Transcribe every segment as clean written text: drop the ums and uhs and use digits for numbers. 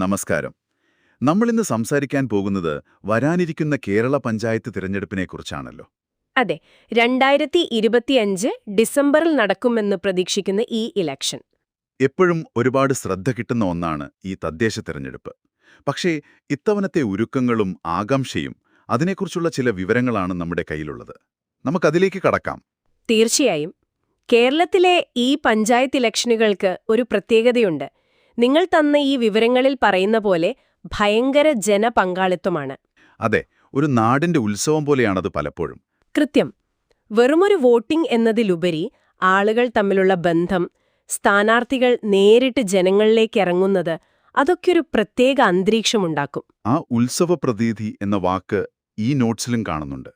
നമസ്കാരം. നമ്മളിന്ന് സംസാരിക്കാൻ പോകുന്നത് വരാനിരിക്കുന്ന കേരള പഞ്ചായത്ത് തിരഞ്ഞെടുപ്പിനെക്കുറിച്ചാണല്ലോ. അതെ, 2025 ഡിസംബറിൽ നടക്കുമെന്ന് പ്രതീക്ഷിക്കുന്ന ഈ ഇലക്ഷൻ. എപ്പോഴും ഒരുപാട് ശ്രദ്ധ കിട്ടുന്ന ഒന്നാണ് ഈ തദ്ദേശ തിരഞ്ഞെടുപ്പ്. പക്ഷേ ഇത്തവണത്തെ ഒരുക്കങ്ങളും ആകാംക്ഷയും അതിനെക്കുറിച്ചുള്ള ചില വിവരങ്ങളാണ് നമ്മുടെ കയ്യിലുള്ളത്. നമുക്കതിലേക്ക് കടക്കാം. തീർച്ചയായും. കേരളത്തിലെ ഈ പഞ്ചായത്ത് ഇലക്ഷനുകൾക്ക് ഒരു പ്രത്യേകതയുണ്ട്. നിങ്ങൾ തന്ന ഈ വിവരങ്ങളിൽ പറയുന്ന പോലെ ഭയങ്കര ജനപങ്കാളിത്തമാണ്. അതെ, ഒരു നാടിന്റെ ഉത്സവം പോലെയാണത് പലപ്പോഴും. കൃത്യം. വെറുമൊരു വോട്ടിംഗ് എന്നതിലുപരി ആളുകൾ തമ്മിലുള്ള ബന്ധം, സ്ഥാനാർത്ഥികൾ നേരിട്ട് ജനങ്ങളിലേക്ക് ഇറങ്ങുന്നത്, അതൊക്കെ ഒരു പ്രത്യേക അന്തരീക്ഷമുണ്ടാക്കും. ആ ഉത്സവ പ്രതീതി എന്ന വാക്ക് ഈ നോട്ട്സിലും കാണുന്നുണ്ട്.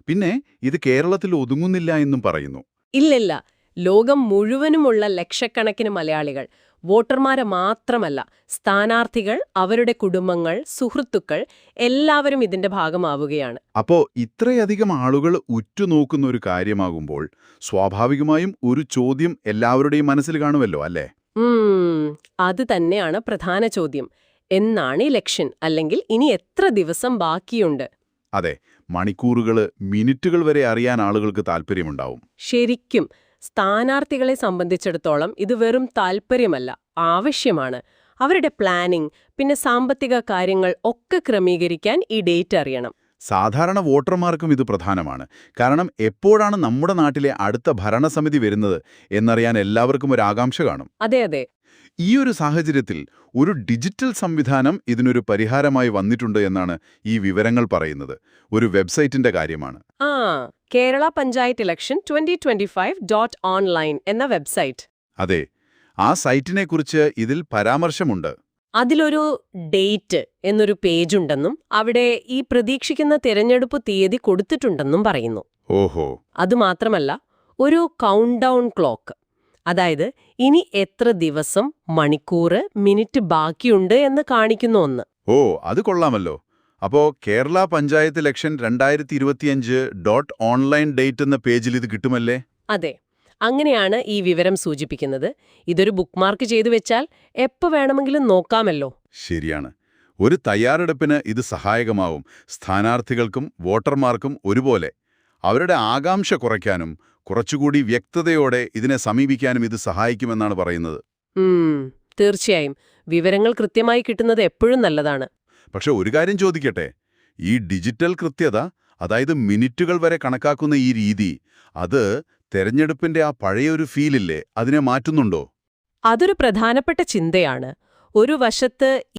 പിന്നെ ഇത് കേരളത്തിൽ ഒതുങ്ങുന്നില്ല എന്നും പറയുന്നു. ഇല്ലില്ല, ലോകം മുഴുവനുമുള്ള ലക്ഷക്കണക്കിന് മലയാളികൾ, വോട്ടർമാരെ മാത്രമല്ല, സ്ഥാനാർത്ഥികൾ, അവരുടെ കുടുംബങ്ങൾ, സുഹൃത്തുക്കൾ എല്ലാവരും ഇതിന്റെ ഭാഗമാവുകയാണ്. അപ്പോ ഇത്രയധികം ആളുകൾ ഉറ്റുനോക്കുന്ന ഒരു കാര്യമാകുമ്പോൾ സ്വാഭാവികമായും ഒരു ചോദ്യം എല്ലാവരുടെയും മനസ്സിൽ കാണുമല്ലോ, അല്ലേ? അത് തന്നെയാണ് പ്രധാന ചോദ്യം. എന്നാണ് ഇലക്ഷൻ? അല്ലെങ്കിൽ ഇനി എത്ര ദിവസം ബാക്കിയുണ്ട്? അതെ, മണിക്കൂറുകള്, മിനിറ്റുകൾ വരെ അറിയാൻ ആളുകൾക്ക് താല്പര്യമുണ്ടാവും. ശരിക്കും സ്ഥാനാർത്ഥികളെ സംബന്ധിച്ചിടത്തോളം ഇത് വെറും താൽപ്പര്യമല്ല, ആവശ്യമാണ്. അവരുടെ പ്ലാനിംഗ്, പിന്നെ സാമ്പത്തിക കാര്യങ്ങൾ ഒക്കെ ക്രമീകരിക്കാൻ ഈ ഡേറ്റ് അറിയണം. സാധാരണ വോട്ടർമാർക്കും ഇത് പ്രധാനമാണ്. കാരണം എപ്പോഴാണ് നമ്മുടെ നാട്ടിലെ അടുത്ത ഭരണസമിതി വരുന്നത് എന്നറിയാൻ എല്ലാവർക്കും ഒരു ആകാംക്ഷ കാണും. അതെ അതെ. ഈയൊരു സാഹചര്യത്തിൽ ഒരു ഡിജിറ്റൽ സംവിധാനം ഇതിനൊരു പരിഹാരമായി വന്നിട്ടുണ്ട് എന്നാണ് ഈ വിവരങ്ങൾ പറയുന്നത്. ഒരു വെബ്സൈറ്റിന്റെ കാര്യമാണ്. കേരള പഞ്ചായത്ത് ഇലക്ഷൻ 2025.online എന്ന വെബ്സൈറ്റ്. അതെ, ആ സൈറ്റിനെക്കുറിച്ച് ഇതിൽ പരാമർശമുണ്ട്. അതിലൊരു ഡേറ്റ് എന്നൊരു പേജുണ്ടെന്നും അവിടെ ഈ പ്രതീക്ഷിക്കുന്ന തിരഞ്ഞെടുപ്പ് തീയതി കൊടുത്തിട്ടുണ്ടെന്നും പറയുന്നു. ഓഹോ. അതുമാത്രമല്ല, ഒരു കൗണ്ട് ഡൗൺ ക്ലോക്ക്, അതായത് ഇനി എത്ര ദിവസം, മണിക്കൂർ, മിനിറ്റ് ബാക്കിയുണ്ട് എന്ന് കാണിക്കുന്ന ഒന്ന്. അത് കൊള്ളാമല്ലോ. അപ്പോ Kerala panchayat election 2025.online date എന്ന പേജിൽ ഇത് കിട്ടുമല്ലേ? അതെ, അങ്ങനെയാണ് ഈ വിവരം സൂചിപ്പിക്കുന്നത്. ഇതൊരു ബുക്ക്മാർക്ക് ചെയ്തു വെച്ചാൽ എപ്പോൾ വേണമെങ്കിലും നോക്കാമല്ലോ. ശരിയാണ്. ഒരു തയ്യാറെടുപ്പിന് ഇത് സഹായകമാവും. സ്ഥാനാർത്ഥികൾക്കും വോട്ടർമാർക്കും ഒരുപോലെ അവരുടെ ആകാംക്ഷ കുറയ്ക്കാനും കുറച്ചുകൂടി വ്യക്തതയോടെ ഇതിനെ സമീപിക്കാനും ഇത് സഹായിക്കുമെന്നാണ് പറയുന്നത്. തീർച്ചയായും. വിവരങ്ങൾ കൃത്യമായി കിട്ടുന്നത് എപ്പോഴും നല്ലതാണ്. പക്ഷെ ഒരു കാര്യം ചോദിക്കട്ടെ, ഈ ഡിജിറ്റൽ കൃത്യത, അതായത് മിനിറ്റുകൾ വരെ കണക്കാക്കുന്ന ഈ രീതി, അത് തെരഞ്ഞെടുപ്പിന്റെ ആ പഴയൊരു ഫീലില്ലേ, അതിനെ മാറ്റുന്നുണ്ടോ? അതൊരു പ്രധാനപ്പെട്ട ചിന്തയാണ്. ഒരു വശത്ത്